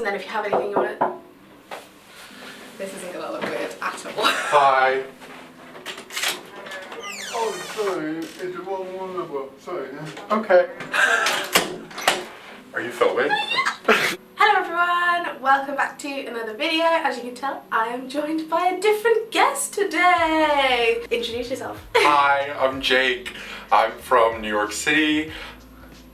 and then if you have anything you want to... This isn't going to look weird at all. Hi. Oh, sorry, it's the wrong number. Sorry. Okay. Are you filming? Hello everyone, welcome back to another video. As you can tell, I am joined by a different guest today. Introduce yourself. Hi, I'm Jake. I'm from New York City.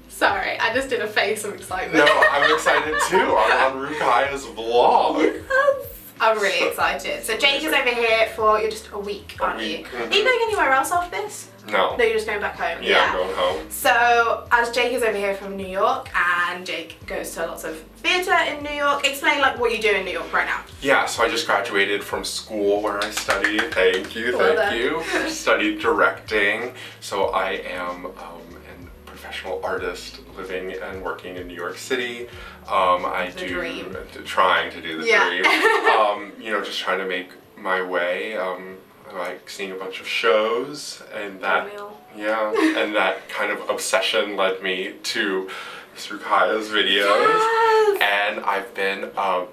Sorry, I just did a face of excitement. No, I'm excited too. I'm on Rukaya's vlog. Yes. I'm really excited. So Jake is over here for, you're just a week, aren't you? Mm-hmm. Are you going anywhere else after this? No. No, you're just going back home? Yeah, I'm going home. So, as Jake is over here from New York, and Jake goes to lots of theatre in New York, explain like what you do in New York right now. Yeah, so I just graduated from school where I studied, thank you, studied directing. So I am a professional artist living and working in New York City. Trying to do the dream. You know, just trying to make my way. I like seeing a bunch of shows, and that and that kind of obsession led me to Rukaya's videos, and I've been a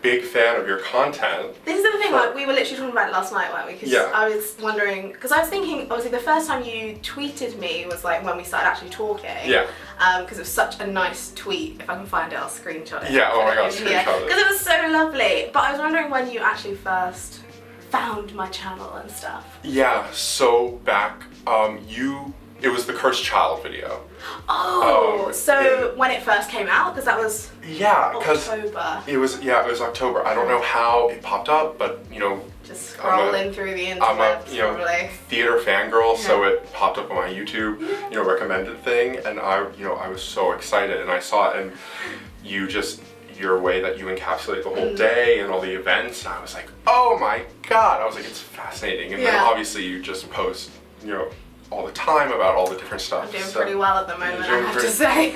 big fan of your content. This is the thing, like we were literally talking about it last night, weren't we? Because I was wondering, because I was thinking, obviously the first time you tweeted me was like when we started actually talking. Yeah. Because it was such a nice tweet. If I can find it, I'll screenshot it. Yeah, oh my god, screenshot it. Because it was so lovely. But I was wondering when you actually first found my channel and stuff. Yeah, so back, it was the Cursed Child video. Oh, so when it first came out, because that was October. It was October. I don't know how it popped up, but you know, just scrolling through the internet. I'm a theater fangirl, so it popped up on my YouTube, recommended thing, and I was so excited, and I saw it, and your way that you encapsulate the whole day and all the events, and I was like, oh my god! I was like, it's fascinating, and then obviously you just post, all the time about all the different stuff. I'm doing pretty well at the moment, I have to say.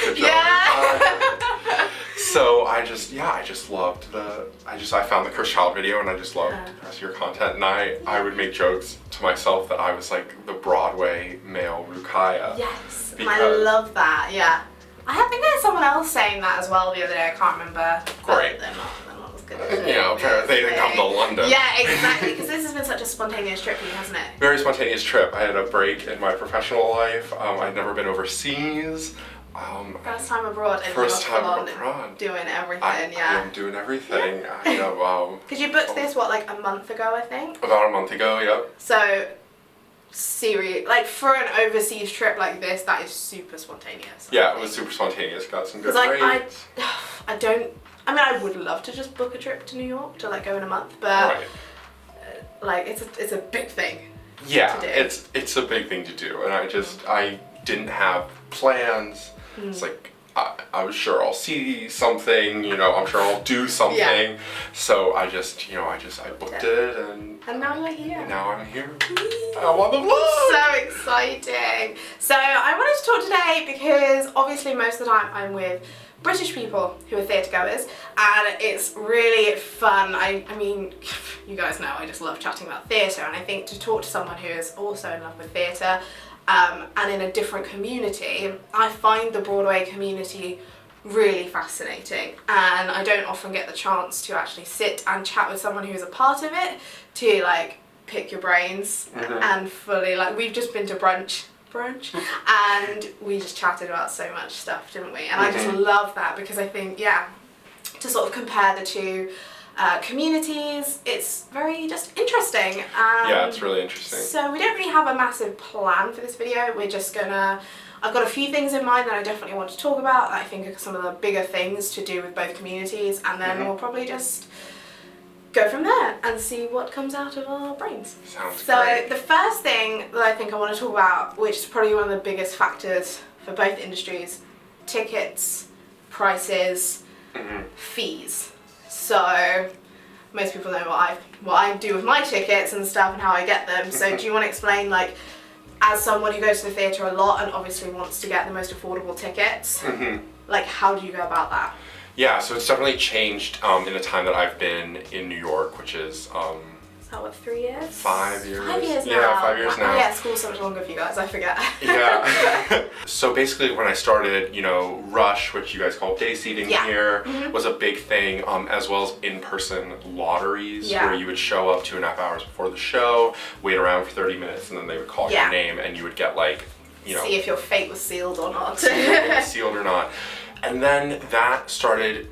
Good job. So I just loved I found the Cursed Child video, and I just loved the rest of your content, and I would make jokes to myself that I was like the Broadway male Rukaya. Yes, I love that, yeah. I think there's someone else saying that as well the other day, I can't remember. Great. They're not as good. Apparently they didn't come to London. Yeah, exactly, because this has been such a spontaneous trip for you, hasn't it? Very spontaneous trip. I had a break in my professional life. I'd never been overseas. First time abroad, and first time abroad. Doing everything, I'm doing everything. Because you booked this, what, like a month ago, I think? About a month ago, yep. So, like for an overseas trip like this, that is super spontaneous. Yeah, it was super spontaneous. Got some good rates. I would love to just book a trip to New York to like go in a month, but like it's a big thing. Yeah, to do. it's a big thing to do, and I didn't have plans. It's like I was sure I'll see something, I'm sure I'll do something. Yeah. So I booked it, and now you're here. And now I'm here. I'm on the vlog. So exciting. So I wanted to talk today because obviously most of the time I'm with British people who are theatre goers, and it's really fun. I mean, you guys know I just love chatting about theatre, and I think to talk to someone who is also in love with theatre and in a different community, I find the Broadway community really fascinating, and I don't often get the chance to actually sit and chat with someone who's a part of it to like pick your brains and fully, like, we've just been to brunch and we just chatted about so much stuff, didn't we? And I just love that, because I think to sort of compare the two communities, it's very just interesting. Yeah, it's really interesting. So we don't really have a massive plan for this video. We're just gonna, I've got a few things in mind that I definitely want to talk about that I think are some of the bigger things to do with both communities, and then we'll probably just go from there and see what comes out of our brains. Sounds great. So the first thing that I think I want to talk about, which is probably one of the biggest factors for both industries, tickets, prices, fees. So most people know what I do with my tickets and stuff and how I get them. So do you want to explain, like, as someone who goes to the theatre a lot and obviously wants to get the most affordable tickets, like how do you go about that? Yeah, so it's definitely changed in the time that I've been in New York, which is how that what, 3 years? 5 years. 5 years now. Yeah, 5 years now. Oh yeah, school's so much longer for you guys, I forget. Yeah. So basically when I started, you know, Rush, which you guys call day seating here, was a big thing, as well as in-person lotteries where you would show up 2.5 hours before the show, wait around for 30 minutes, and then they would call your name and you would get like, you know, see if your fate was sealed or not. sealed or not. And then that started,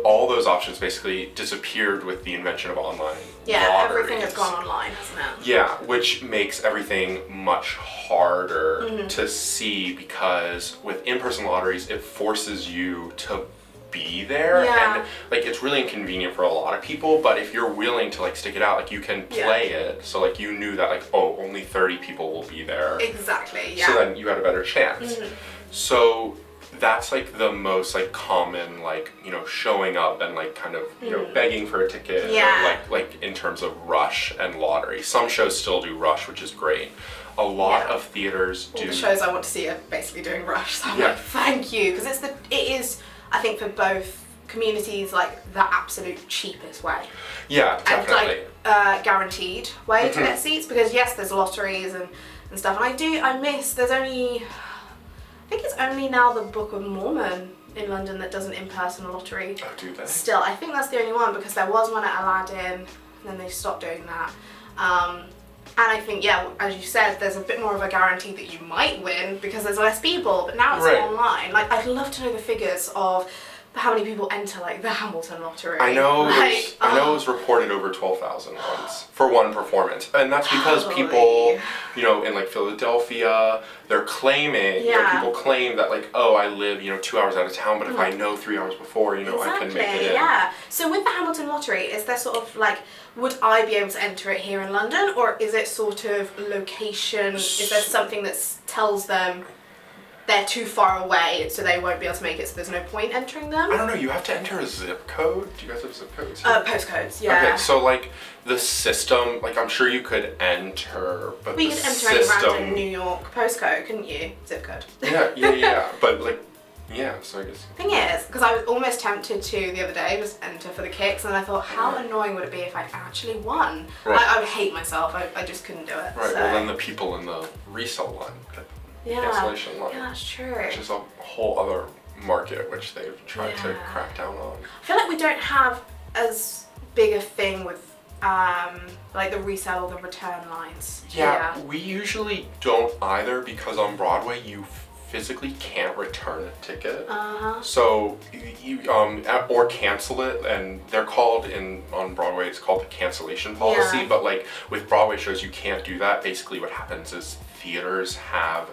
all those options basically disappeared with the invention of online lotteries. Everything has gone online, hasn't it? Yeah, which makes everything much harder to see, because with in-person lotteries, it forces you to be there, and like it's really inconvenient for a lot of people, but if you're willing to like stick it out, like you can play it, so like you knew that like, oh, only 30 people will be there. Exactly, So then you had a better chance. So that's like the most like common, like, you know, showing up and like kind of, you know, begging for a ticket, or like in terms of Rush and lottery. Some shows still do Rush, which is great. A lot of theaters do. All the shows I want to see are basically doing Rush, so I'm like, thank you, because it is, I think, for both communities, like the absolute cheapest way. Yeah, definitely. And like guaranteed way to get seats, because yes, there's lotteries and stuff, and I miss, there's only, I think it's only now the Book of Mormon in London that does an in-person lottery. Oh, do they? Still, I think that's the only one, because there was one at Aladdin, and then they stopped doing that. And I think, yeah, as you said, there's a bit more of a guarantee that you might win because there's less people, but now it's online. Like, I'd love to know the figures of how many people enter like the Hamilton lottery. I know, like, I know it was reported over 12,000 once for one performance, and that's because people, you know, in like Philadelphia, they're claiming, you know, people claim that like, oh, I live, you know, 2 hours out of town, but if I know 3 hours before, you know, I can make it in. Yeah. So with the Hamilton lottery, is there sort of like, would I be able to enter it here in London, or is it sort of location? Is there something that tells them they're too far away, so they won't be able to make it, so there's no point entering them? I don't know, you have to enter a zip code? Do you guys have zip codes? Postcodes, yeah. Okay, so like the system, like I'm sure you could enter, but you the could enter any system... random New York postcode, couldn't you? Zip code. Yeah, but like, yeah, so I guess... Thing is, because I was almost tempted to the other day, just enter for the kicks, and I thought, how annoying would it be if I actually won? Right. I would hate myself, I just couldn't do it. Right, so. well then the people in the resale line, cancellation line. Yeah, that's true. Which is a whole other market which they've tried to crack down on. I feel like we don't have as big a thing with like the resale or the return lines. Yeah, we usually don't either, because on Broadway you physically can't return a ticket. So you or cancel it, and they're called on Broadway, it's called the cancellation policy, but like with Broadway shows you can't do that. Basically what happens is theaters have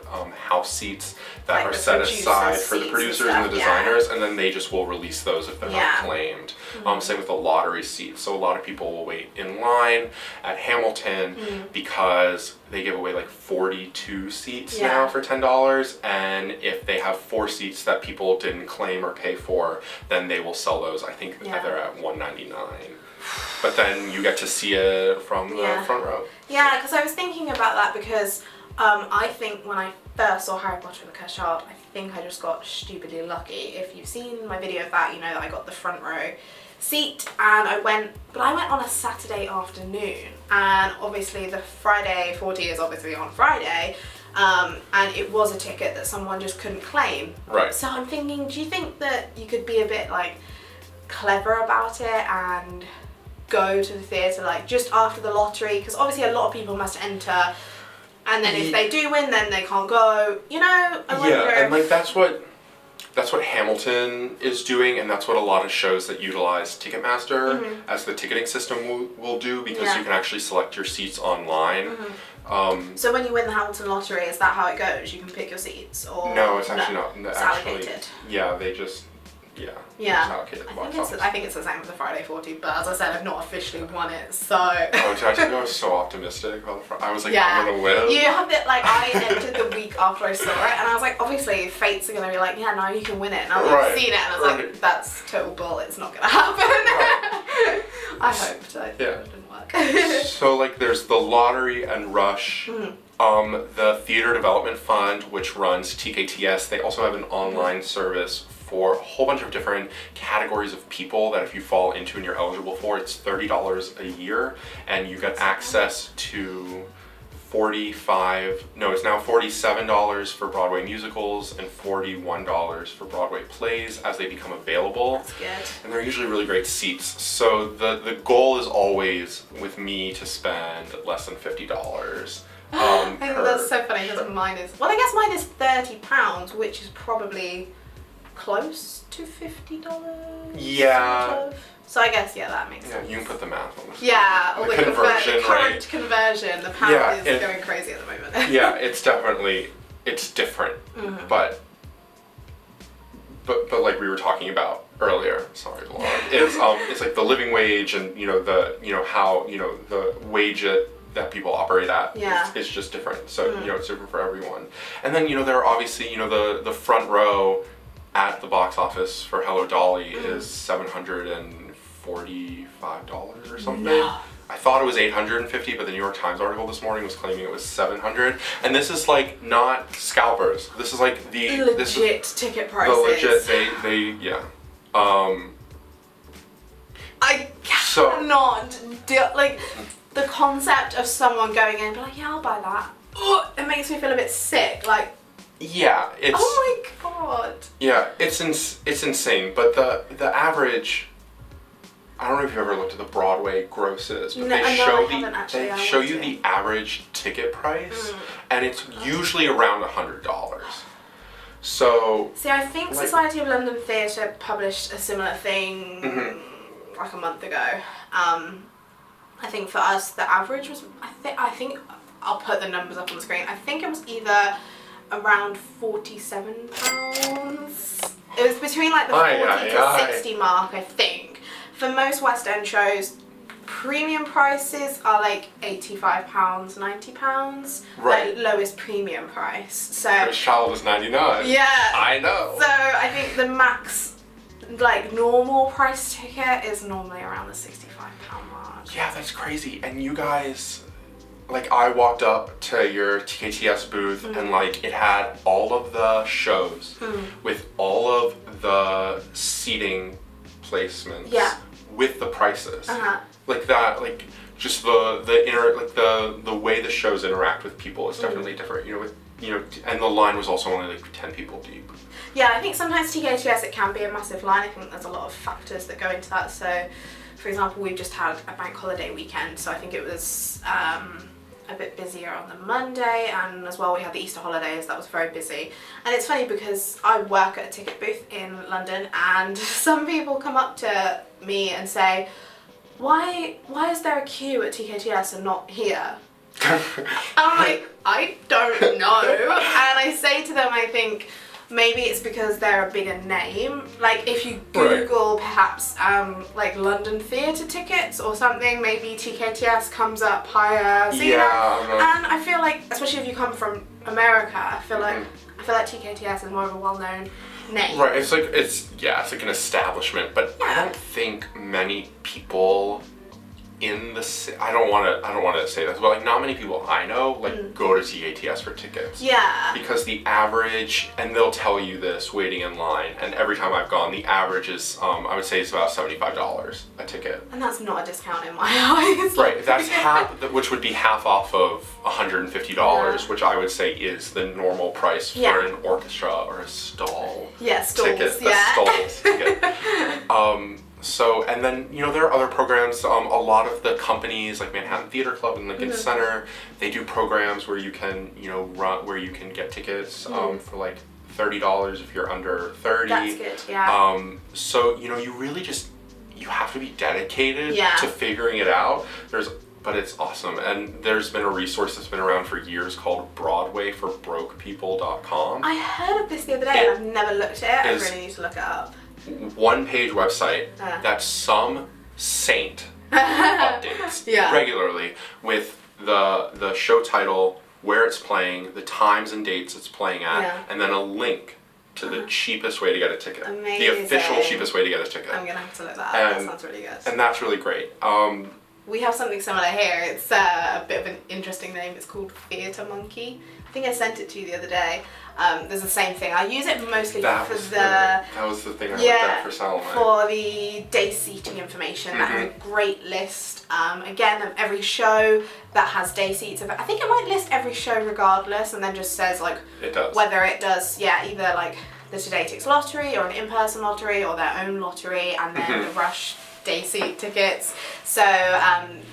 house seats that are set aside for the producers and the designers, and then they just will release those if they're not claimed. Same with the lottery seats. So a lot of people will wait in line at Hamilton because they give away like 42 seats now for $10, and if they have 4 seats that people didn't claim or pay for, then they will sell those. I think they're at $199. But then you get to see it from the front row. Yeah, because I was thinking about that, because I think when I first saw Harry Potter and the Cursed Child, I think I just got stupidly lucky. If you've seen my video of that, you know that I got the front row seat, and I went on a Saturday afternoon, and obviously the Friday 40 is obviously on Friday, and it was a ticket that someone just couldn't claim. Right. So I'm thinking, do you think that you could be a bit like clever about it and go to the theatre like just after the lottery, because obviously a lot of people must enter, and then if they do win, then they can't go, you know? I wonder and like that's what Hamilton is doing, and that's what a lot of shows that utilize Ticketmaster as the ticketing system will do, because you can actually select your seats online. So when you win the Hamilton lottery, is that how it goes? You can pick your seats, or no? It's actually not. It's actually, allocated. Yeah, they just I think it's the same with the Friday 40, but as I said, I've not officially won it, so... Oh, I think I was so optimistic about I was like, I'm gonna win. You have it, like, I entered the week after I saw it, and I was like, obviously, fates are gonna be like, yeah, now you can win it, and I've like, seen it, and I was like, that's total bull, it's not gonna happen. I hoped, it didn't work. So, like, there's the lottery and Rush, the Theatre Development Fund, which runs TKTS. They also have an online service for a whole bunch of different categories of people that if you fall into and you're eligible for, it's $30 a year, and you get access to it's now $47 for Broadway musicals and $41 for Broadway plays as they become available. That's good. And they're usually really great seats. So the goal is always with me to spend less than $50. I think that's so funny because mine is, well, I guess mine is £30, which is probably close to $50. Yeah. Sort of. So I guess, yeah, that makes Yeah, sense. you can put the math on this. Yeah, The or the conversion current rate. conversion. The pound is going crazy at the moment. Yeah, it's definitely, it's different, but like we were talking about earlier, sorry, Laura, it's like the living wage and how the wage that people operate at is just different. So it's different for everyone. And then there are obviously the front row at the box office for Hello Dolly is $745 or something. No. I thought it was $850, but the New York Times article this morning was claiming it was $700. And this is like not scalpers. This is like the legit ticket prices. The legit they I cannot do like the concept of someone going in and be like, yeah, I'll buy that. Oh, it makes me feel a bit sick. Like, yeah, it's. Oh my god. Yeah, it's insane. But the average. I don't know if you've ever looked at the Broadway grosses, but they show you the average ticket price, and it's usually around $100. So. See, I think Society of London Theatre published a similar thing like a month ago. I think for us the average was I think I'll put the numbers up on the screen. I think it was either around £47. It was between like the 40 to 60 mark, I think. For most West End shows, premium prices are like £85, £90. Right. Like lowest premium price. So First Child is $99. Yeah. I know. So I think the max like normal price ticket is normally around the £65 mark. Yeah, that's crazy. And you guys, like I walked up to your TKTS booth and like it had all of the shows with all of the seating placements with the prices. Like that, like just the way the shows interact with people is definitely different. And the line was also only like 10 people deep. Yeah, I think sometimes TKTS it can be a massive line. I think there's a lot of factors that go into that. So, for example, we've just had a bank holiday weekend, so I think it was a bit busier on the Monday, and as well we had the Easter holidays, that was very busy. And it's funny because I work at a ticket booth in London, and some people come up to me and say, why is there a queue at TKTS and not here? And I'm like, I don't know. And I say to them, I think, maybe it's because they're a bigger name. Like if you Google perhaps like London theatre tickets or something, maybe TKTS comes up higher. So, and I feel like, especially if you come from America, I feel like TKTS is more of a well-known name. Right. It's like an establishment, but I don't think many people in the I don't want to say this, but like not many people I know like go to TKTS for tickets. Yeah. Because the average, and they'll tell you this waiting in line, and every time I've gone, the average is I would say it's about $75 a ticket. And that's not a discount in my eyes. Right. That's which would be half off of $150, which I would say is the normal price for an orchestra or a stall. Yeah, stalls. Ticket. A stalls ticket. So, and then, there are other programs, a lot of the companies like Manhattan Theatre Club and Lincoln Center, they do programs where you can, where you can get tickets for like $30 if you're under 30. That's good, yeah. So, you really you have to be dedicated to figuring it out. But it's awesome. And there's been a resource that's been around for years called BroadwayForBrokePeople.com. I heard of this the other day and I've never looked at it. I really need to look it up. One-page website that some saint updates regularly with the show title, where it's playing, the times and dates it's playing at, and then a link to the cheapest way to get a ticket. Amazing. The official cheapest way to get a ticket. I'm gonna have to look that up. That sounds really good. And that's really great. We have something similar here. It's a bit of an interesting name. It's called TheatreMonkey. I think I sent it to you the other day. There's the same thing. I use it mostly That was the thing I looked at for Salome. for the day seating information. That has a great list. Again, of every show that has day seats. I think it might list every show regardless, and then just says like It does. whether it does, either like the Todaytix lottery or an in-person lottery or their own lottery, and then the Rush day seat tickets. So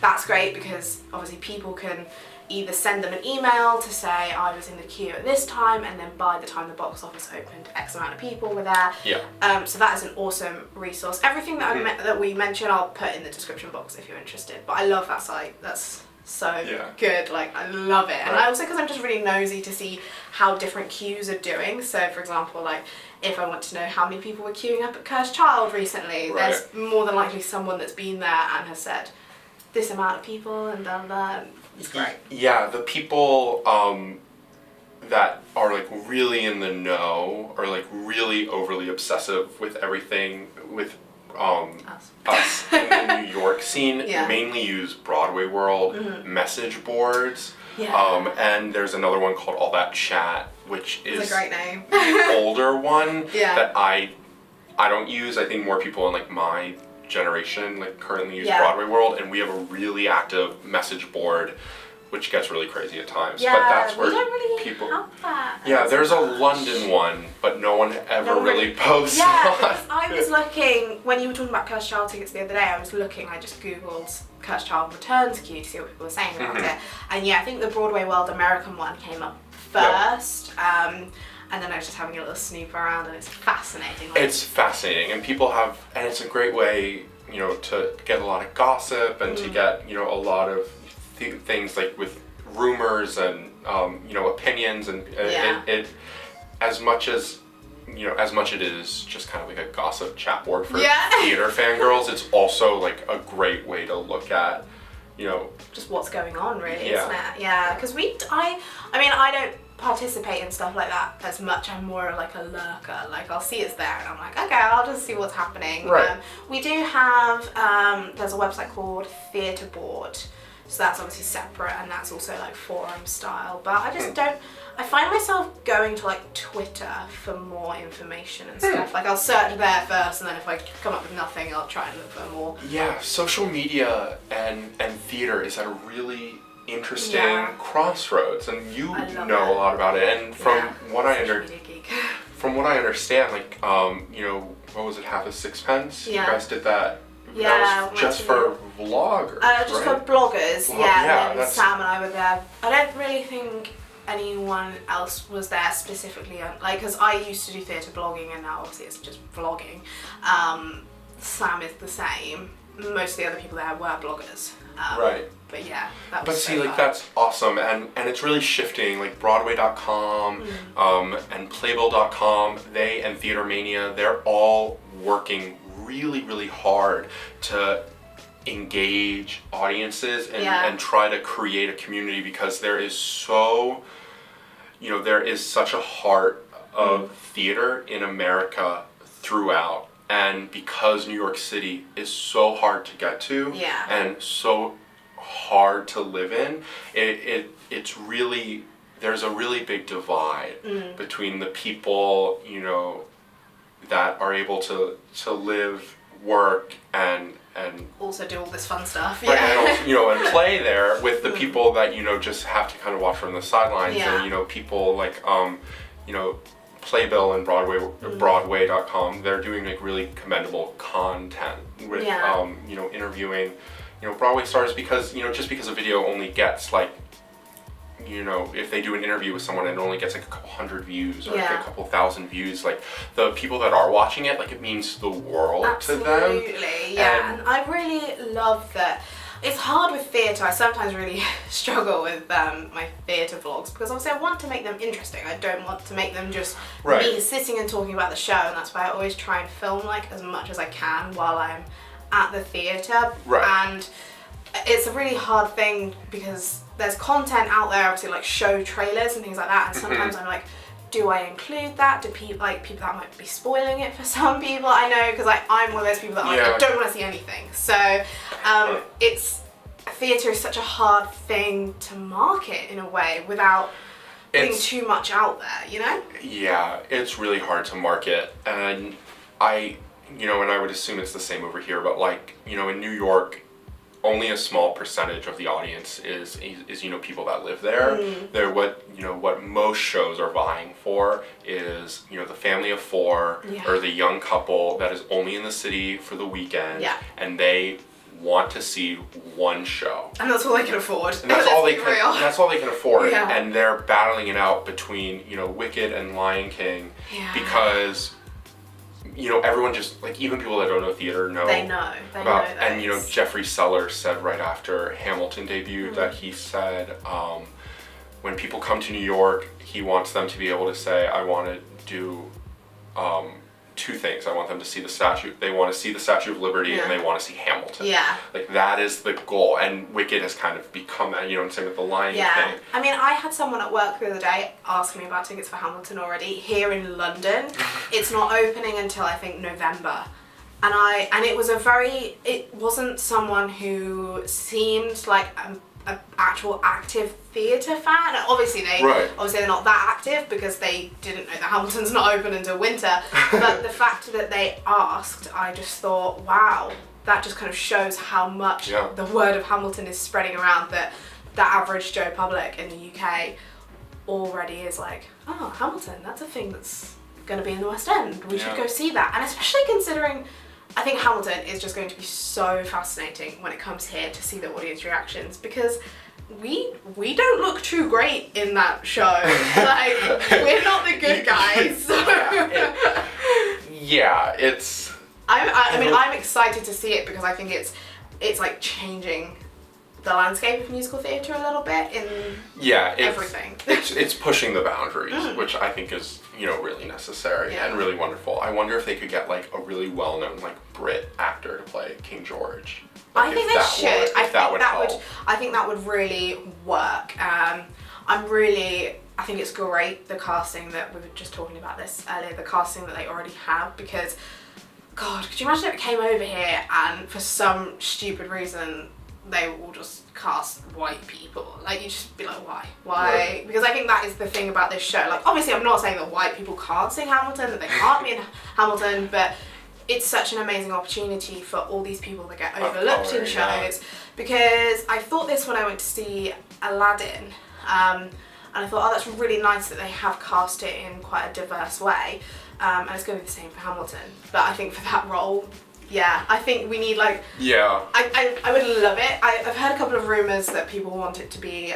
that's great because obviously people can either send them an email to say I was in the queue at this time, and then by the time the box office opened, X amount of people were there. Yeah. So that is an awesome resource. Everything that that we mentioned, I'll put in the description box if you're interested. But I love that site. That's so good. Like, I love it. And I also, because I'm just really nosy to see how different queues are doing. So for example, like if I want to know how many people were queuing up at Cursed Child recently, there's more than likely someone that's been there and has said this amount of people and done that. It's great. Yeah, the people that are like really in the know or like really overly obsessive with everything with us in the New York scene mainly use Broadway World message boards. And there's another one called All That Chat, which is a great name. the older one that I don't use. I think more people in like my generation like currently use Broadway World, and we have a really active message board which gets really crazy at times. But that's where we don't really people have that. there's a London one, but no one ever really posts on. Because I was looking, when you were talking about Cursed Child tickets the other day, I just googled Cursed Child returns queue to see what people were saying about it. And I think the Broadway World American one came up first. And then I was just having a little snoop around, and it's fascinating. It's fascinating, and and it's a great way, to get a lot of gossip and to get, a lot of things like with rumors and, opinions, and it as much it is just kind of like a gossip chat board for theater fangirls, it's also like a great way to look at, just what's going on, really, isn't it? Yeah, because I don't participate in stuff like that as much. I'm more like a lurker. Like, I'll see it's there and I'm like, okay, I'll just see what's happening. Right. We do have there's a website called TheatreBoard, so that's obviously separate, and that's also like forum style, but I just don't, I find myself going to like Twitter for more information and stuff. Like, I'll search there first, and then if I come up with nothing, I'll try and look for more. Yeah, social media and theater is at a really interesting crossroads, and you know a lot about it. And from what I understand, like what was it, Half a Sixpence? You guys did that. That was just for vloggers. Just for bloggers. And then Sam and I were there. I don't really think anyone else was there specifically, like, because I used to do theatre blogging, and now obviously it's just vlogging. Sam is the same. Most of the other people there were bloggers. Right. But that was that's awesome, and it's really shifting. Like Broadway.com and Playbill.com, they and TheatreMania, they're all working really, really hard to engage audiences and try to create a community, because there is such a heart of theater in America throughout. And because New York City is so hard to get to and so hard to live in, it's really, there's a really big divide between the people, that are able to live, work, and also do all this fun stuff. Right, and also, and play there with the people that just have to kind of watch from the sidelines. And people like Playbill and Broadway.com, they're doing like really commendable content with interviewing Broadway stars, because just because a video only gets like if they do an interview with someone and it only gets like a couple hundred views or like a couple thousand views, like the people that are watching it, like it means the world to them. Absolutely, and I really love that. It's hard with theatre. I sometimes really struggle with my theatre vlogs, because obviously I want to make them interesting. I don't want to make them just me sitting and talking about the show, and that's why I always try and film like as much as I can while I'm at the theatre. And it's a really hard thing, because there's content out there, obviously, like show trailers and things like that, and sometimes I'm like, do I include that? Do people that might be spoiling it for some people? I know, because I'm one of those people that I don't want to see anything. So theatre is such a hard thing to market in a way without putting too much out there, you know? Yeah, it's really hard to market, and and I would assume it's the same over here, but like, in New York, only a small percentage of the audience is people that live there. They're what most shows are vying for is the family of four or the young couple that is only in the city for the weekend, and they want to see one show, and that's all they can afford. And that's all they can. That's all they can afford, Yeah. and they're battling it out between Wicked and Lion King, because everyone just, like, even people that don't know theater know. They know about, those. and Jeffrey Sellers said right after Hamilton debuted that he said when people come to New York, he wants them to be able to say, I want to do two things. I want them to see the statue. They want to see the Statue of Liberty, and they want to see Hamilton. Yeah. Like, that is the goal. And Wicked has kind of become that, and same with the Lion King. I mean, I had someone at work the other day ask me about tickets for Hamilton already. Here in London, it's not opening until I think November. And it was it wasn't someone who seemed like an actual active theatre fan. Obviously they're not that active because they didn't know that Hamilton's not open until winter. But the fact that they asked, I just thought, wow, that just kind of shows how much the word of Hamilton is spreading around, that the average Joe public in the UK already is like, oh, Hamilton, that's a thing that's going to be in the West End. We should go see that. And especially considering, I think Hamilton is just going to be so fascinating when it comes here to see the audience reactions, because we don't look too great in that show. Like, we're not the good guys. So. It's. I mean, I'm excited to see it because I think it's like changing the landscape of musical theatre a little bit in everything. It's pushing the boundaries, which I think is really necessary and really wonderful. I wonder if they could get like a really well-known like Brit actor to play King George. Like, I think they should. I think that would really work. I think it's great, the casting that we were just talking about this earlier, the casting that they already have, because God, could you imagine if it came over here and for some stupid reason they will just cast white people? Like, you just be like, why? Right. Because I think that is the thing about this show. Like, obviously I'm not saying that white people can't sing Hamilton, that they can't be in Hamilton, but it's such an amazing opportunity for all these people that get overlooked in shows. Because I thought this when I went to see Aladdin, and I thought, oh, that's really nice that they have cast it in quite a diverse way, and it's going to be the same for Hamilton. But I think for that role, I think we need like... I would love it. I've heard a couple of rumours that people want it to be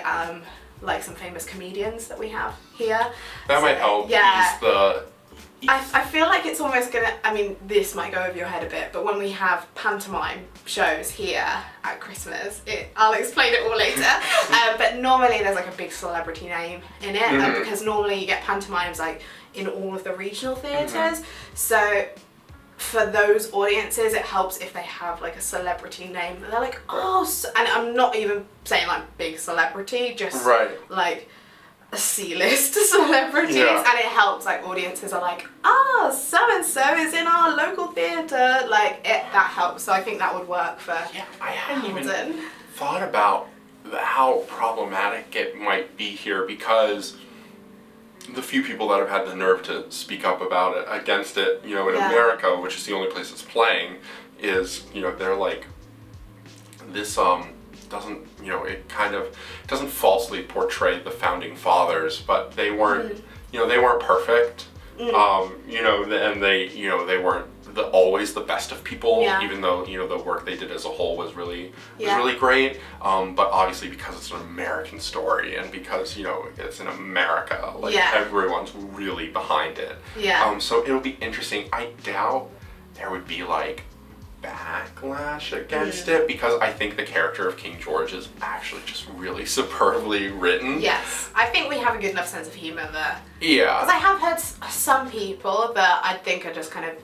like some famous comedians that we have here. That might help ease the... I feel like it's almost gonna, I mean, this might go over your head a bit, but when we have pantomime shows here at Christmas, I'll explain it all later, but normally there's like a big celebrity name in it, because normally you get pantomimes like in all of the regional theatres, so for those audiences it helps if they have like a celebrity name that they're like, oh, and I'm not even saying like big celebrity, just like a C-list celebrities, and it helps, like, audiences are like, so-and-so is in our local theatre, like, that helps, so I think that would work for I hadn't even thought about how problematic it might be here, because the few people that have had the nerve to speak up about it, against it, in America, which is the only place it's playing, is, they're like, this, doesn't, it kind of doesn't falsely portray the founding fathers, but they weren't, they weren't perfect, and they weren't always the best of people, even though, the work they did as a whole was really great, but obviously because it's an American story, and because, it's in America, like, everyone's really behind it. So it'll be interesting. I doubt there would be, like, backlash against it, because I think the character of King George is actually just really superbly written. Yes, I think we have a good enough sense of humour there. Yeah. Because I have heard some people that I think are just kind of,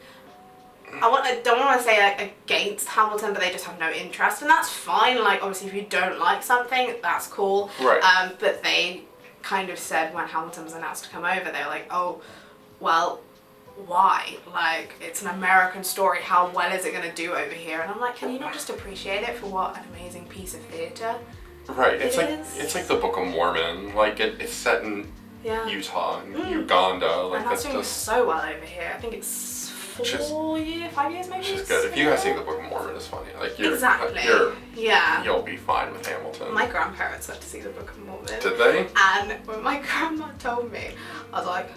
I don't want to say like against Hamilton, but they just have no interest, and that's fine. Like, obviously if you don't like something, that's cool. Right. But they kind of said when Hamilton was announced to come over, they were like, oh, well, why? Like, it's an American story, how well is it going to do over here? And I'm like, can you not just appreciate it for what an amazing piece of theatre it's like the Book of Mormon, like it's set in Yeah. Utah and Uganda. Like And that's doing just so well over here. I think it's 5 years maybe. which is good. If you guys think the Book of Mormon is funny, like Exactly. Yeah. you'll be fine with Hamilton. My grandparents went to see the Book of Mormon. Did they? And when my grandma told me, I was like,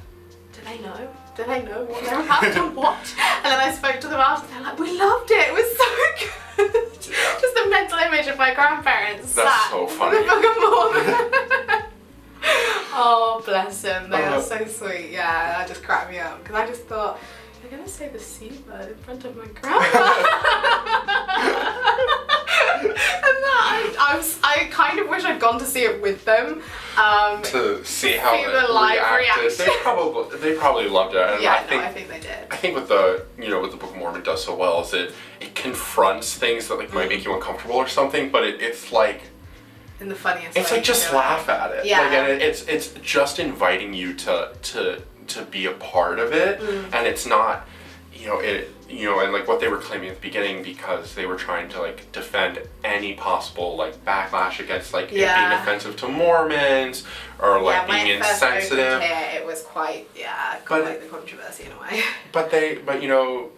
do they know? Do they know what they're about to watch? And then I spoke to them after, they're like, we loved it. It was so good. Yeah. Just a mental image of my grandparents. That's sat so with funny. The Book of Mormon. Oh, bless them. They were so sweet. Yeah, that just cracked me up because I just thought, they're going to say the C word in front of my grandma. I kind of wish I'd gone to see it with them. To see how see the live reacted. reaction. They probably loved it. And Yeah, I think they did. I think what the what the Book of Mormon does so well is it confronts things that like might make you uncomfortable or something, but it's like in the funniest it's way. like just laugh at it. Yeah. Like, and it's just inviting you to be a part of it, and it's not and like what they were claiming at the beginning, because they were trying to like defend any possible like backlash against like it being offensive to Mormons or like being insensitive. It was quite quite the controversy in a way. But you know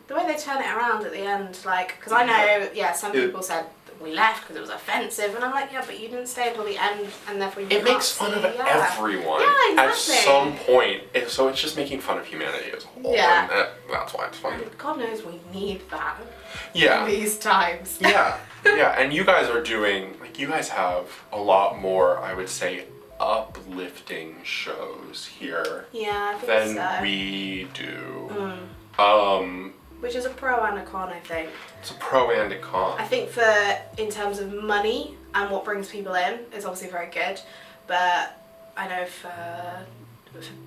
the way they turn it around at the end, like, because I know some people said we left because it was offensive, and I'm like, yeah, but you didn't stay until the end, and therefore you it makes fun of everyone at some point, so it's just making fun of humanity as a whole, and that's why it's funny. God knows we need that in these times. And you guys are doing, like, you guys have a lot more, I would say, uplifting shows here I think than so. we do. Which is a pro and a con, I think. It's a pro and a con. I think in terms of money and what brings people in, it's obviously very good. But I know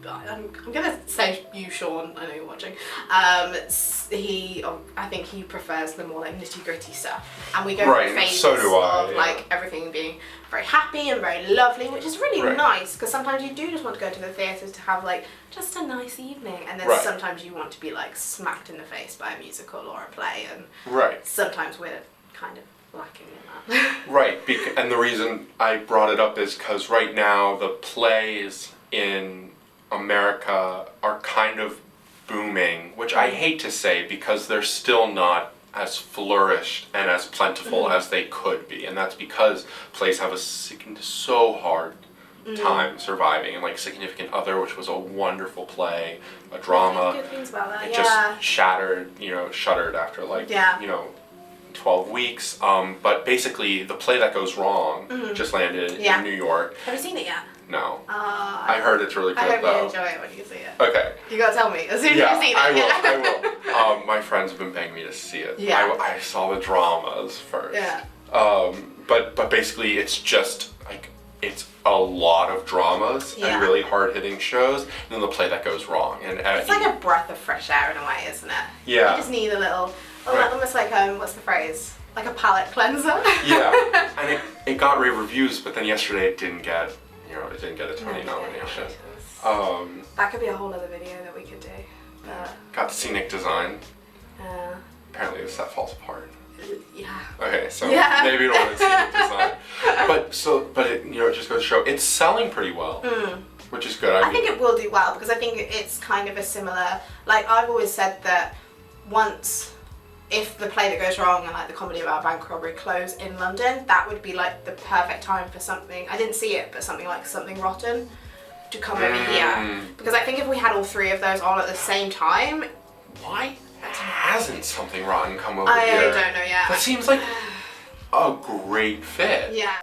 I'm gonna say you, Sean. I know you're watching. I think he prefers the more like nitty gritty stuff, and we go through phases of like everything being very happy and very lovely, which is really nice, because sometimes you do just want to go to the theatres to have like just a nice evening, and then sometimes you want to be like smacked in the face by a musical or a play, and sometimes we're kind of lacking in that. And the reason I brought it up is because right now the plays in America are kind of booming, which I hate to say because they're still not as flourished and as plentiful as they could be, and that's because plays have so hard time surviving, and like Significant Other, which was a wonderful play, a drama, good things about that. it just shuttered after 12 weeks, but basically the play That Goes Wrong just landed in New York. Have you seen it yet? No. I heard it's really good, I hope though. you enjoy it when you see it. Okay. You gotta tell me as soon as you've seen it. I will. My friends have been begging me to see it. I saw the dramas first. Yeah. But basically it's just like, it's a lot of dramas and really hard-hitting shows, and then the play That Goes Wrong. And it's like a breath of fresh air in a way, isn't it? Yeah. You just need a little, almost like, what's the phrase? Like a palate cleanser. And it got rave reviews, but then yesterday it didn't get a Tony nomination. That could be a whole other video that we could do. Got scenic design. Apparently the set falls apart. Yeah. Okay, so maybe it wasn't scenic design. But it just goes to show it's selling pretty well, which is good. I think it will do well, because I think it's kind of a similar, like I've always said that if the play That Goes Wrong and like the comedy about bank robbery close in London, that would be like the perfect time for something, I didn't see it, but something like Something Rotten to come over here. Because I think if we had all three of those on at the same time, why hasn't Something Rotten come over here? I don't know yet. That seems like a great fit. Yeah.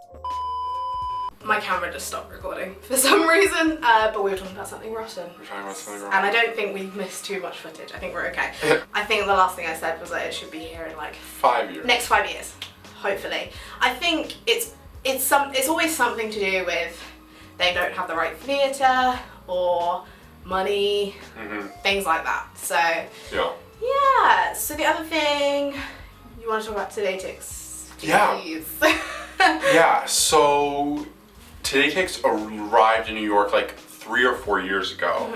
My camera just stopped recording for some reason, but we were talking about Something Rotten. We're talking about Something Rotten. And I don't think we've missed too much footage. I think we're okay. I think the last thing I said was that it should be here in like 5 years. Next 5 years, hopefully. I think it's always something to do with they don't have the right theatre or money, things like that. So yeah. So the other thing you want to talk about Today Ticks? So Today Ticks arrived in New York like 3 or 4 years ago,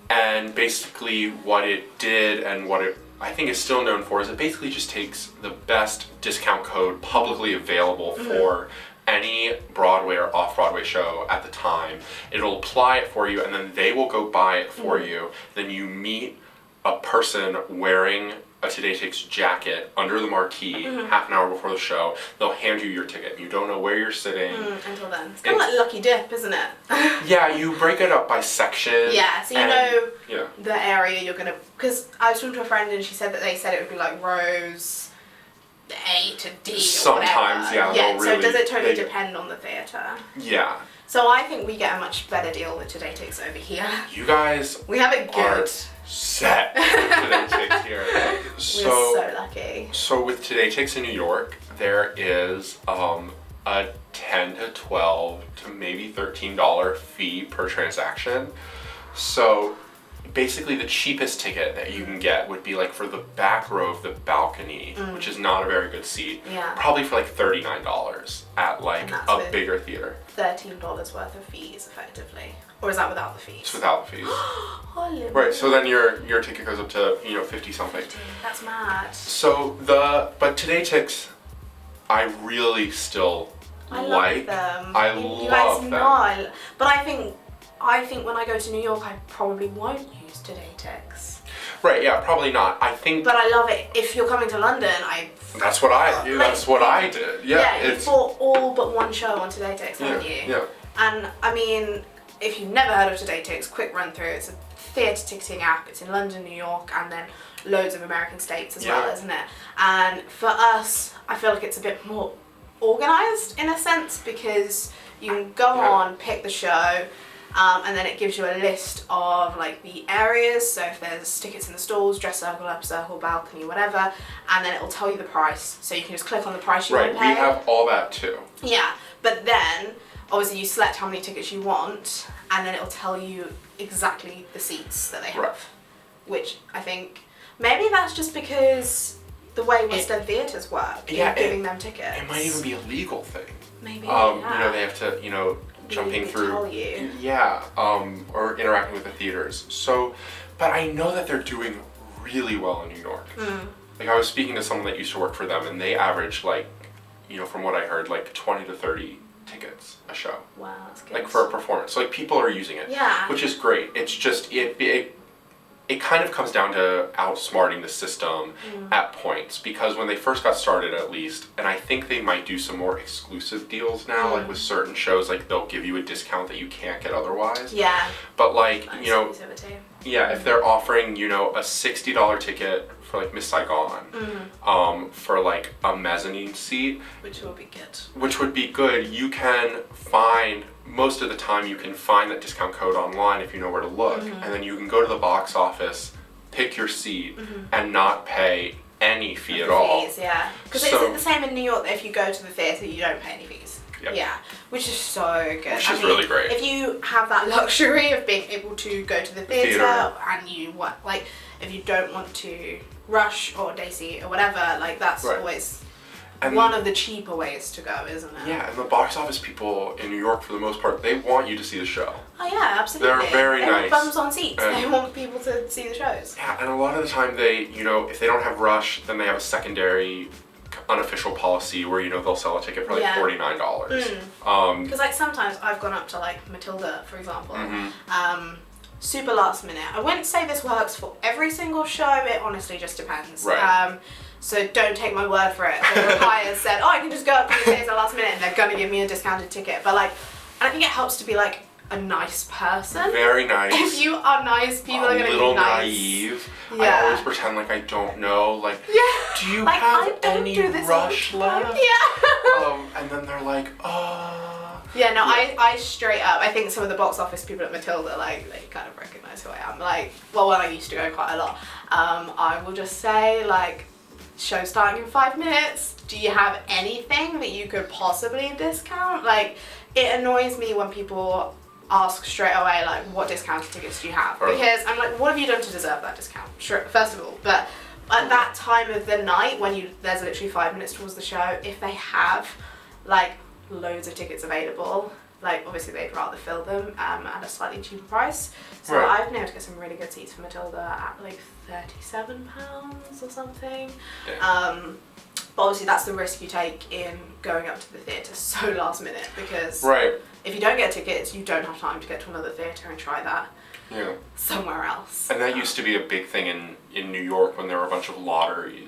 and basically what it did and what it I think is still known for is it basically just takes the best discount code publicly available for any Broadway or off-Broadway show at the time. It'll apply it for you, and then they will go buy it for you. Then you meet a person wearing a Today Takes jacket under the marquee half an hour before the show. They'll hand you your ticket. You don't know where you're sitting. Until then. It's kind of like Lucky Dip, isn't it? Yeah, you break it up by section. Yeah, so you know the area you're going to... Because I was talking to a friend and she said that they said it would be like rows A to D or sometimes, whatever. Yeah, so does it totally depend on the theatre? Yeah. So I think we get a much better deal with Today Takes over here. You guys we have it good. Set with Today Takes here. We're so lucky. So with Today Takes in New York, there is a $10 to $12 to maybe $13 fee per transaction. So basically the cheapest ticket that you can get would be like for the back row of the balcony, which is not a very good seat. Yeah. Probably for like $39 at like a bigger theater. $13 worth of fees, effectively. Or is that without the fees? It's without the fees. Holy right, so then your ticket goes up to, 50 something. That's mad. So but Today Takes, I really still like. Them. I love them. Know. But I think when I go to New York, I probably won't use Today Takes. Right, yeah, probably not. I think. But I love it. If you're coming to London, That's what I do. That's what I did. Yeah, you bought all but one show on Today Takes, haven't you? Yeah. And I mean, if you've never heard of Today Takes, quick run through. It's a theatre ticketing app. It's in London, New York, and then loads of American states as well, isn't it? And for us, I feel like it's a bit more organised in a sense because you can go on, pick the show. And then it gives you a list of like the areas, so if there's tickets in the stalls, dress circle, upper circle, balcony, whatever, and then it will tell you the price, so you can just click on the price you want to pay. Right, we have all that too. Yeah, but then obviously you select how many tickets you want, and then it will tell you exactly the seats that they have, which I think maybe that's just because the way West End theatres work, giving them tickets. It might even be a legal thing. Maybe, they have to, jumping through, or interacting with the theaters. So, but I know that they're doing really well in New York. Like I was speaking to someone that used to work for them, and they average like, from what I heard, like 20 to 30 tickets a show. Wow, that's good. Like for a performance, so like people are using it, which is great. It's just it kind of comes down to outsmarting the system at points, because when they first got started, at least, and I think they might do some more exclusive deals now, like with certain shows, like they'll give you a discount that you can't get otherwise. Yeah. But like, if they're offering, a $60 ticket for like Miss Saigon, for like a mezzanine seat, which will be good. Which would be good. You can find, most of the time you can find that discount code online if you know where to look, and then you can go to the box office, pick your seat, and not pay any fee at all. Fees, yeah. Because is it the same in New York that if you go to the theatre you don't pay any fees? Yep. Yeah, which is so good. Which is really great. If you have that luxury of being able to go to the theatre and if you don't want to rush or day seat or whatever, like that's always one of the cheaper ways to go, isn't it? Yeah, and the box office people in New York, for the most part, they want you to see the show. Oh yeah, absolutely. They're very nice. They want bums on seats. They want people to see the shows. Yeah, and a lot of the time they, if they don't have rush, then they have a secondary unofficial policy where, they'll sell a ticket for like $49. Because like sometimes I've gone up to like Matilda, for example, super last minute. I wouldn't say this works for every single show, it honestly just depends. Right. So don't take my word for it. The Rukaya said, I can just go up to the theatre last minute and they're gonna give me a discounted ticket. But like, I think it helps to be like a nice person. Very nice. If you are nice, people are gonna be nice. A little naive. Yeah. I always pretend like I don't know. Like, do you like, have any rush left? Yeah. And then they're like, Yeah, no, I straight up, I think some of the box office people at Matilda, like, they kind of recognise who I am. Like, well, when I used to go quite a lot, I will just say, like, show starting in 5 minutes, do you have anything that you could possibly discount? Like, it annoys me when people ask straight away, like, what discounted tickets do you have? Because I'm like, what have you done to deserve that discount? Sure, first of all, but at that time of the night, when there's literally 5 minutes towards the show, if they have, like, loads of tickets available, like obviously they'd rather fill them at a slightly cheaper price. So I've been able to get some really good seats for Matilda at like £37 or something. Yeah. But But obviously that's the risk you take in going up to the theatre so last minute, because Right. if you don't get tickets, you don't have time to get to another theatre and try that Yeah. somewhere else. And that used to be a big thing in New York when there were a bunch of lotteries.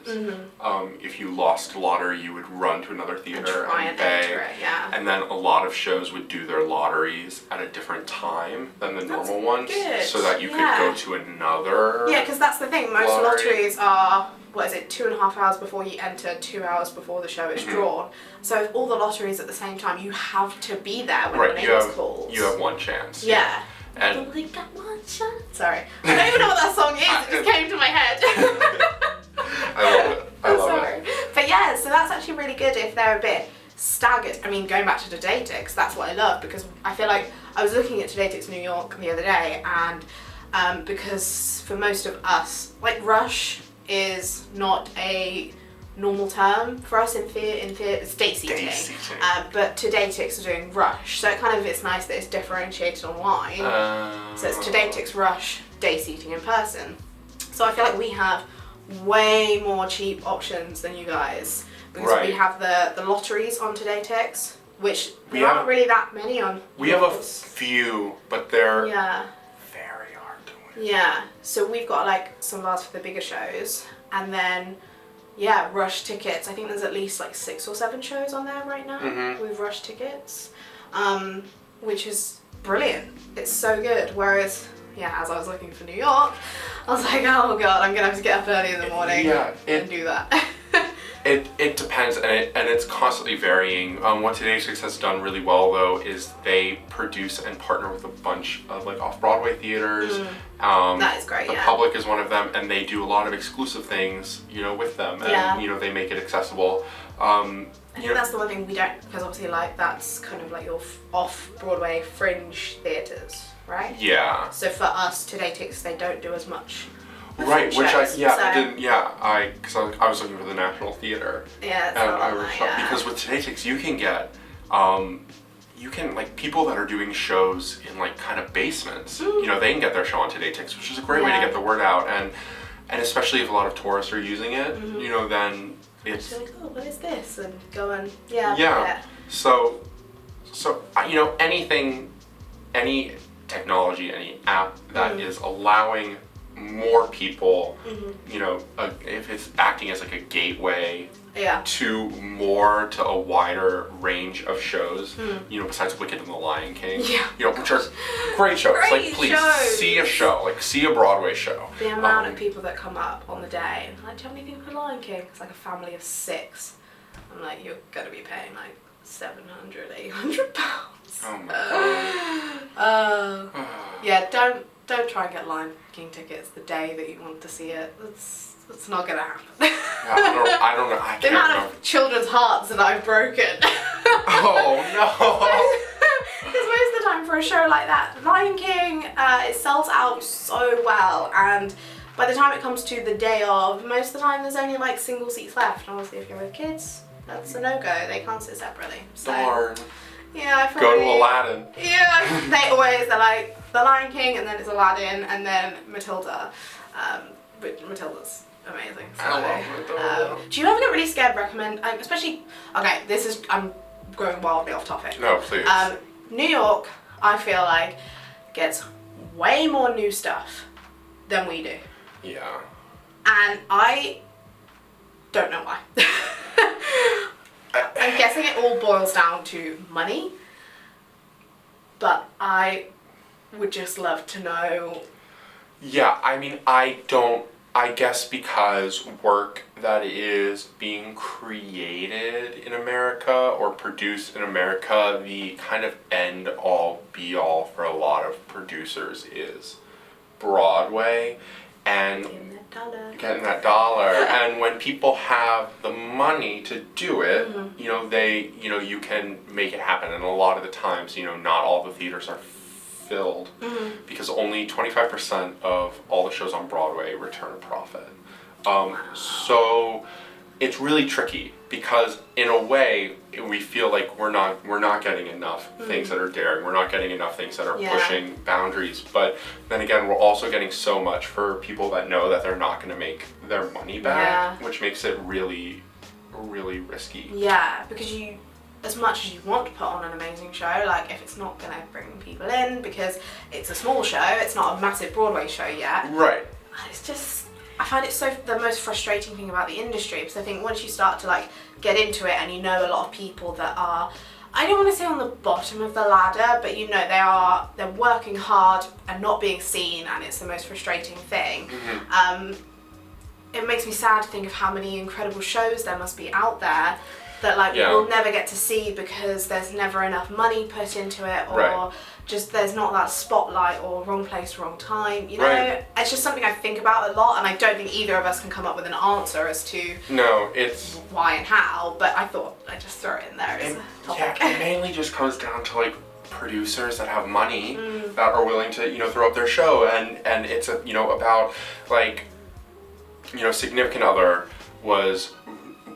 If you lost a lottery, you would run to another theater try and enter it, yeah. And then a lot of shows would do their lotteries at a different time than the normal ones, good, so that you could yeah. go to another. Yeah, because that's the thing. Most lottery. lotteries are, 2.5 hours before you enter, 2 hours before the show is drawn. So if all the lotteries at the same time, you have to be there when the name is called. You have one chance. Yeah. And only got one shot. Sorry, I don't even know what that song is. It just came to my head. I love it. I love it. But yeah, so that's actually really good if they're a bit staggered. I mean, going back to TodayTix, that's what I love, because I feel like I was looking at TodayTix New York the other day, and because for most of us, like rush is not a normal term for us in theatre, it's day seating. But TodayTix are doing rush, so it's nice that it's differentiated online. So it's TodayTix, rush, day seating in person. So I feel like we have way more cheap options than you guys, because we have the lotteries on TodayTix, which there aren't really that many on. We have a few, but they're yeah. very hard to win. Yeah, so we've got like some of ours for the bigger shows, and then rush tickets. I think there's at least like 6 or 7 shows on there right now with rush tickets, which is brilliant. It's so good. Whereas, as I was looking for New York, I was like, oh god, I'm gonna have to get up early in the morning and do that. It depends, and it's constantly varying. What TodayTix has done really well though is they produce and partner with a bunch of like off-Broadway theaters. That is great. The Public is one of them, and they do a lot of exclusive things, with them, and they make it accessible. I think that's the one thing we don't, because obviously like that's kind of like your off-Broadway fringe theatres, right? Yeah. So for us, TodayTix, they don't do as much. Right, which shows, because I was looking for the National Theatre. Yeah, and I was because with TodayTix you can get, people that are doing shows in like kind of basements, they can get their show on TodayTix, which is a great way to get the word out, and especially if a lot of tourists are using it, then it's like, oh, what is this? And go and So any technology, any app that is allowing more people, if it's acting as like a gateway to a wider range of shows, besides Wicked and The Lion King, which are great shows. Please see a show, see a Broadway show. The amount of people that come up on the day, like, do you have anything for Lion King? It's like a family of 6. I'm like, you're gonna be paying like £700-800. Oh my god. Don't try and get Lion King tickets the day that you want to see it. It's not gonna happen. I don't know. I the can't amount remember. of children's hearts that I've broken. Oh no! Because most of the time for a show like that, Lion King, it sells out so well, and by the time it comes to the day of, most of the time there's only like single seats left. Obviously, if you're with kids, that's a no-go. They can't sit separately. So, darn. Yeah, I go to Aladdin. Yeah, they're like The Lion King, and then it's Aladdin, and then Matilda. But Matilda's amazing. So, I love Matilda. do you ever get really scared? I'm going wildly off topic. No, please. New York, I feel like, gets way more new stuff than we do. Yeah. And I don't know why. I'm guessing it all boils down to money, but I would just love to know. Yeah, I mean, I guess because work that is being created in America or produced in America, the kind of end all be all for a lot of producers is Broadway and getting that dollar. And when people have the money to do it, you can make it happen. And a lot of the times, not all the theaters are filled because only 25% of all the shows on Broadway return a profit. So it's really tricky because in a way we feel like we're not getting enough things that are daring. We're not getting enough things that are pushing boundaries. But then again, we're also getting so much for people that know that they're not going to make their money back, which makes it really really risky. Yeah, because you, as much as you want to put on an amazing show, like if it's not going to bring people in because it's a small show, it's not a massive Broadway show yet. Right. It's just, I find it so the most frustrating thing about the industry, because I think once you start to like get into it and you know a lot of people that are, I don't want to say on the bottom of the ladder, but you know they're working hard and not being seen, and it's the most frustrating thing. It makes me sad to think of how many incredible shows there must be out there that like we'll never get to see because there's never enough money put into it, or just there's not that spotlight, or wrong place, wrong time, you know? It's just something I think about a lot, and I don't think either of us can come up with an answer as to it's why and how, but I thought I'd just throw it in there as a topic. Yeah, it mainly just comes down to like producers that have money that are willing to, you know, throw up their show, and it's a, you know, about like, you know, Significant Other was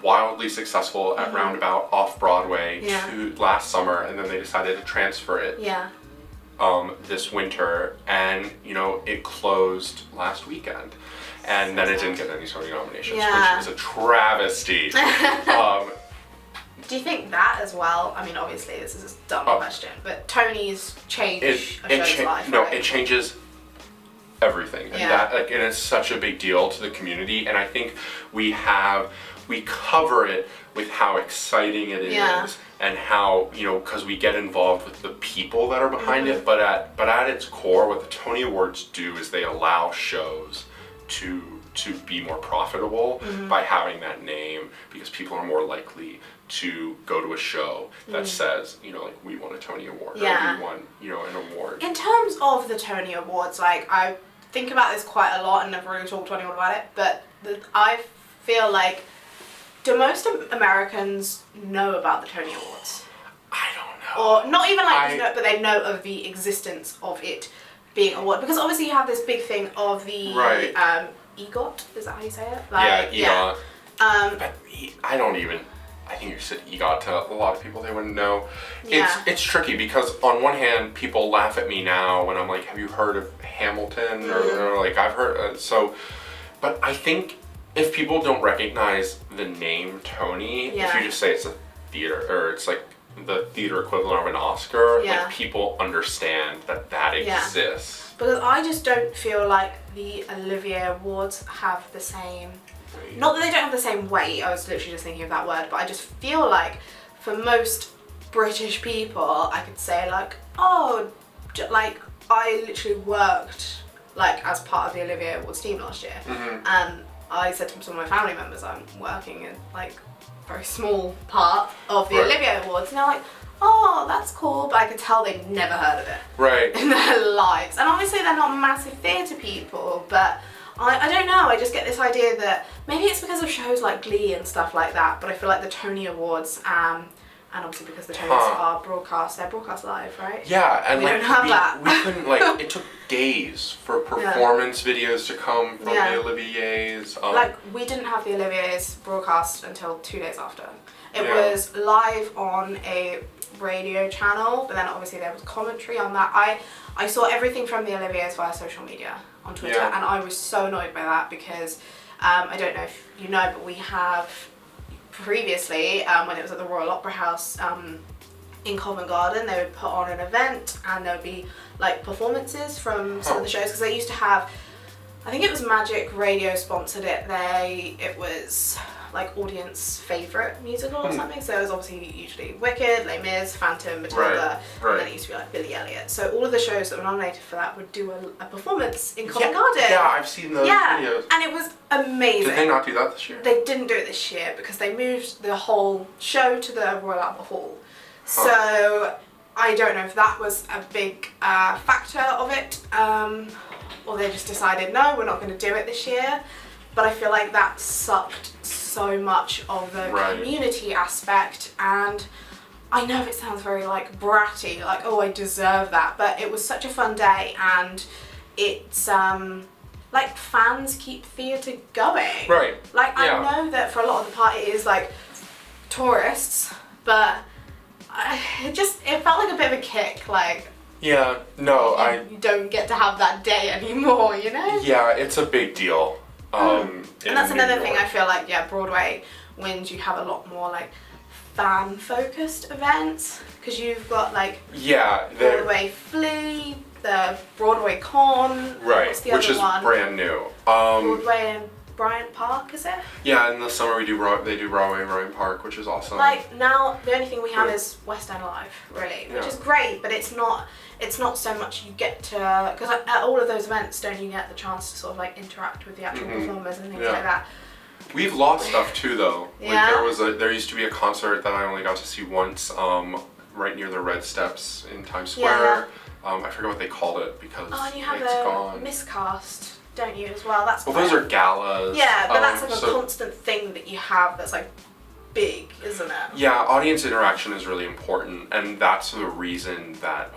wildly successful at Roundabout off Broadway to last summer, and then they decided to transfer it this winter, and you know, it closed last weekend, and then it didn't get any Tony nominations, which is a travesty. Do you think that as well? I mean, obviously this is a dumb question, but Tony's change a show's life, No, right? it changes everything, and that like, and it's such a big deal to the community, and I think we cover it with how exciting it is, and how, you know, because we get involved with the people that are behind it, but at its core, what the Tony Awards do is they allow shows to be more profitable by having that name, because people are more likely to go to a show that says, you know, like, we won a Tony Award, or we won, you know, an award. In terms of the Tony Awards, like, I think about this quite a lot and never really talked to anyone about it, but I feel like, do most Americans know about the Tony Awards? I don't know. Or not even like, but they know of the existence of it being an award, because obviously you have this big thing of the EGOT, is that how you say it? Like, EGOT. But I think you said EGOT to a lot of people, they wouldn't know. It's tricky, because on one hand, people laugh at me now when I'm like, have you heard of Hamilton? Or like, I've heard, but I think if people don't recognize the name Tony, if you just say it's a theater, or it's like the theater equivalent of an Oscar, like, people understand that exists. Because I just don't feel like the Olivier Awards have the same, not that they don't have the same weight, I was literally just thinking of that word, but I just feel like for most British people, I could say like, oh, like, I literally worked like as part of the Olivier Awards team last year, and I said to some of my family members, I'm working in like a very small part of the Olivier Awards, and they're like, oh, that's cool, but I could tell they'd never heard of it in their lives. And obviously they're not massive theatre people, but I don't know, I just get this idea that maybe it's because of shows like Glee and stuff like that, but I feel like the Tony Awards, and obviously because the Tonys are broadcast, they're broadcast live, right? Yeah, and we like, don't have that. we couldn't, like, it took days for performance videos to come from the Oliviers. Like, we didn't have the Oliviers broadcast until 2 days after. It was live on a radio channel, but then obviously there was commentary on that. I saw everything from the Oliviers via social media on Twitter, and I was so annoyed by that, because I don't know if you know, but we have previously, when it was at the Royal Opera House in Covent Garden, they would put on an event, and there would be like performances from some of the shows, because they used to have, I think it was Magic Radio sponsored it, it was like audience favourite musical or something, so it was obviously usually Wicked, Les Mis, Phantom, Matilda, and then it used to be like Billy Elliot. So all of the shows that were nominated for that would do a performance in Covent Garden. Yeah, I've seen those videos. And it was amazing. Did they not do that this year? They didn't do it this year because they moved the whole show to the Royal Albert Hall. So I don't know if that was a big factor of it, or they just decided, no, we're not going to do it this year. But I feel like that sucked so much of the community aspect, and I know it sounds very like bratty, like, oh, I deserve that, but it was such a fun day, and it's like, fans keep theatre going. Like, I know that for a lot of the part it is like tourists, but it felt like a bit of a kick, like, you don't get to have that day anymore, you know? Yeah, it's a big deal. And that's another thing I feel like, Broadway wins, you have a lot more like fan-focused events, because you've got like Broadway Flea, the Broadway Con, right, what's the which other is one? brand new. Broadway and Bryant Park, is it? Yeah, in the summer they do Broadway and Bryant Park, which is awesome. Like now, the only thing we have is West End Live, really, which is great, but it's not so much you get to, because at all of those events, don't you get the chance to sort of like interact with the actual performers and things like that. We've lost stuff too, though. Like there used to be a concert that I only got to see once, right near the Red Steps in Times Square. I forget what they called it because and you have it's a gone. Miscast, don't you, as well? That's those are galas. Yeah, but that's like a constant thing that you have that's like big, isn't it? Yeah, audience interaction is really important, and that's the reason that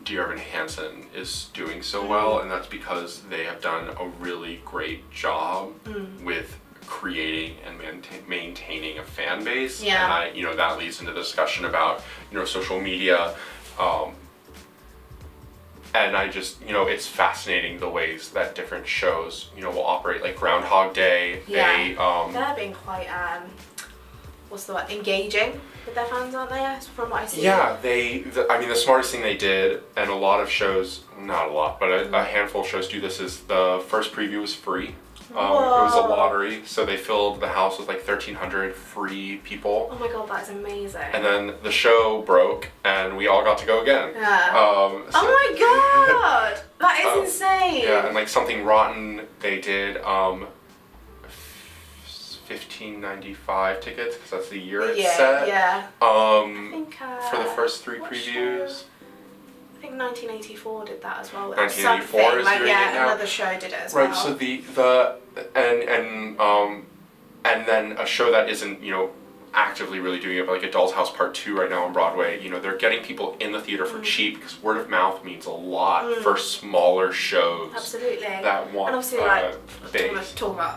Dear Evan Hansen is doing so well, and that's because they have done a really great job with creating and maintaining a fan base. And that leads into the discussion about social media. And I just, it's fascinating the ways that different shows, will operate. Like Groundhog Day, they're being quite, what's the word, engaging with their fans, aren't they? From what I see. Yeah, the smartest thing they did, and a lot of shows, not a lot, but a handful of shows do this, is the first preview was free. It was a lottery, so they filled the house with like 1,300 free people. Oh my god, that's amazing. And then the show broke, and we all got to go again. Yeah. Oh my god! That is insane! Yeah, and like Something Rotten, they did $15.95 tickets, because that's the year it's set. Yeah. I think, for the first 3 previews. I think 1984 did that as well. 1984 is doing it now. Another show did it as well. Right, so and then a show that isn't, actively really doing it, but like A Doll's House Part 2 right now on Broadway, they're getting people in the theater for cheap, because word of mouth means a lot for smaller shows. Absolutely. That want and obviously,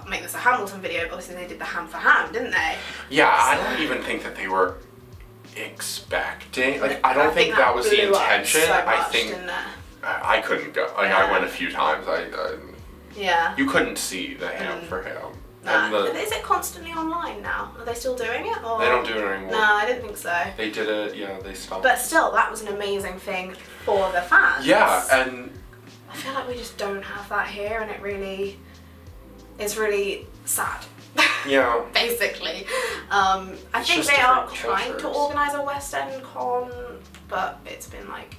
make this a Hamilton video, but obviously they did the Ham for Ham, didn't they? Yeah, I don't even think that they were expecting, I don't think that was the intention. So much, I think I couldn't go. I went a few times. You couldn't see the Ham for Ham. No. Is it constantly online now? Are they still doing it? Or? They don't do it anymore. No, I didn't think so. They did it, they stopped. But still, that was an amazing thing for the fans. Yeah, and I feel like we just don't have that here, and it's really sad. Yeah. Basically. I think they are trying to organise a West End con, but it's been like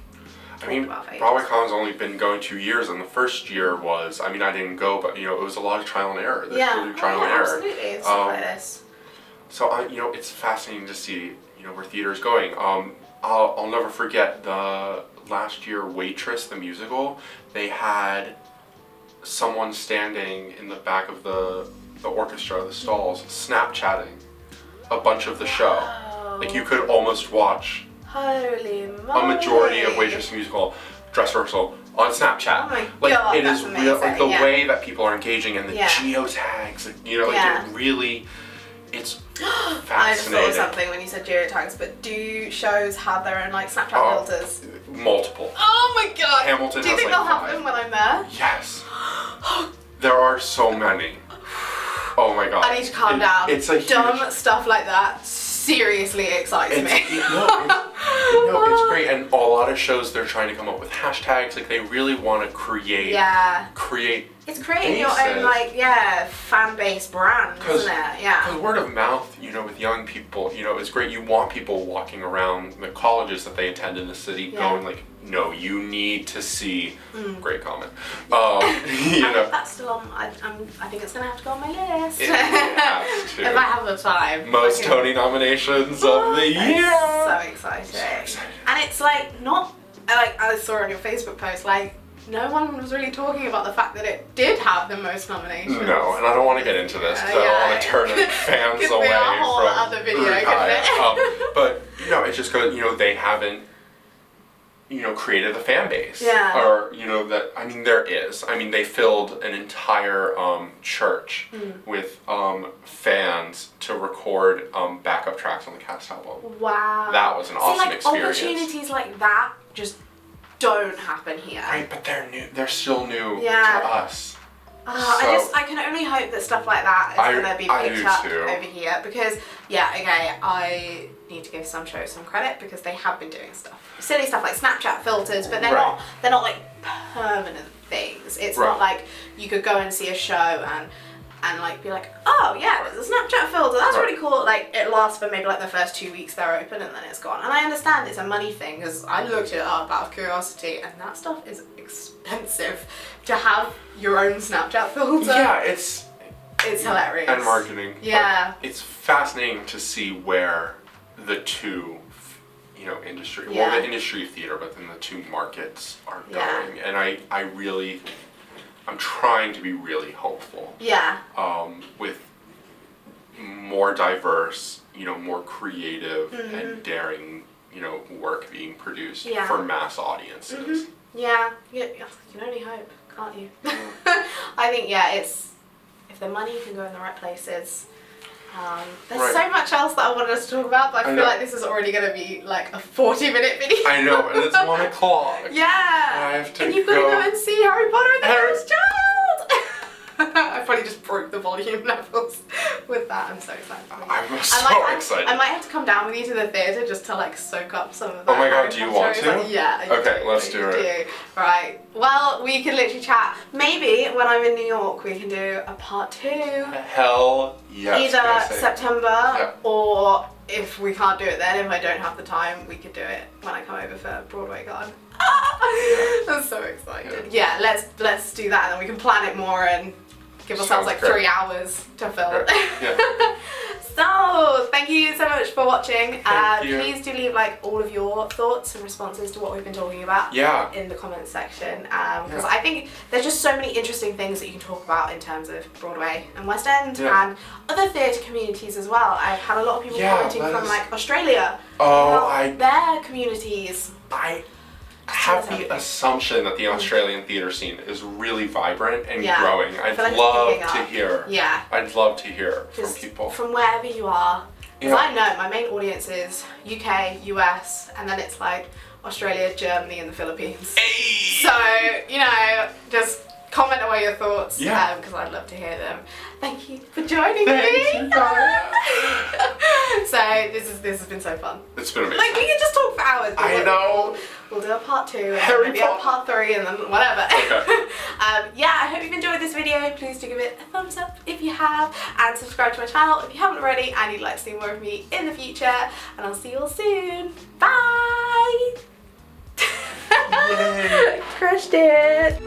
Broadway Con's only been going 2 years, and the first year was, I didn't go, but it was a lot of trial and error. Trial and error. Absolutely. It's stuff like this. So it's fascinating to see, where theater's going. I'll never forget the last year Waitress, the musical. They had someone standing in the back of the orchestra, the stalls, Snapchatting a bunch of the show. Like you could almost watch Holy moly. a majority of Waitress musical dress rehearsal on Snapchat. Oh my god, it is that's real. Like the amazing, way that people are engaging and the geotags, it really, it's fascinating. I just thought of something when you said geotags, but do shows have their own like Snapchat filters? Multiple. Oh my god. Hamilton do you has think like they'll 5. have them when I'm there? Yes. There are so many. Oh my god. I need to calm down. It's a dumb stuff like that seriously excites me. It's great, and a lot of shows they're trying to come up with hashtags. Like they really want to create. It's creating your own fan base brand, isn't it? Yeah. Because word of mouth, with young people, is great. You want people walking around the colleges that they attend in the city, going like, no, you need to see. Great comment. That's still on. I think it's gonna have to go on my list. It has to. If I have the time. Most Tony nominations of the year. So exciting. And it's not I saw on your Facebook post no one was really talking about the fact that it did have the most nominations. No, and I don't want to get into this because I don't want to turn fans could away be a whole from other video, Rukaya. But it just goes. They haven't. Created the fan base. Yeah. Or there is. They filled an entire church with fans to record backup tracks on the cast album. Wow. That was an awesome experience. Opportunities like that just don't happen here. Right, but they're new. They're still new to us. I can only hope that stuff like that is going to be picked up over here because, yeah, okay, I need to give some shows some credit because they have been doing silly stuff like Snapchat filters, but they're not like permanent things. It's not like you could go and see a show and like be like, oh yeah, there's a Snapchat filter, that's really cool. Like it lasts for maybe like the first 2 weeks they're open and then it's gone. And I understand it's a money thing because I looked it up out of curiosity and that stuff is expensive to have your own Snapchat filter. Yeah, it's hilarious. And marketing. Yeah. But it's fascinating to see where the two, industry, well, the industry of theater, but then the two markets are going. And I'm trying to be really hopeful. Yeah. With more diverse, more creative and daring, work being produced for mass audiences. Yeah. You can only hope, can't you? I think, if the money can go in the right places. There's so much else that I wanted us to talk about, but I feel like this is already going to be like a 40-minute video. I know, and it's 1 o'clock. Yeah. I have to and you've got to go and see Harry Potter and the Cursed Child. I probably just broke the volume levels with that. I'm so excited. I'm so excited. I might have to come down with you to the theatre just to like soak up some of that. Oh my god, do you want to? Like, yeah. Okay, let's do it. Right. Well, we can literally chat. Maybe when I'm in New York, we can do a part 2. Hell yes. Either September or if we can't do it then, if I don't have the time, we could do it when I come over for Broadway Guard. I'm so excited. Yeah, let's do that and then we can plan it more and give ourselves like 3 hours to film. Yeah. So, thank you so much for watching. Thank you. Please do leave like all of your thoughts and responses to what we've been talking about in the comments section. Because I think there's just so many interesting things that you can talk about in terms of Broadway and West End and other theatre communities as well. I've had a lot of people commenting from like Australia about their communities. I have the assumption that the Australian theatre scene is really vibrant and growing. I'd love to hear. Yeah. I'd love to hear from people. From wherever you are. Because I know my main audience is UK, US, and then it's like Australia, Germany, and the Philippines. Hey! So, just comment away your thoughts. Yeah. Because I'd love to hear them. Thank you for joining me. So this has been so fun. It's been amazing. Like we can just talk for hours. I know. We'll do a part 2 and maybe a part 3 and then whatever. Okay. I hope you've enjoyed this video. Please do give it a thumbs up if you have and subscribe to my channel if you haven't already and you'd like to see more of me in the future. And I'll see you all soon. Bye! Yay. Crushed it.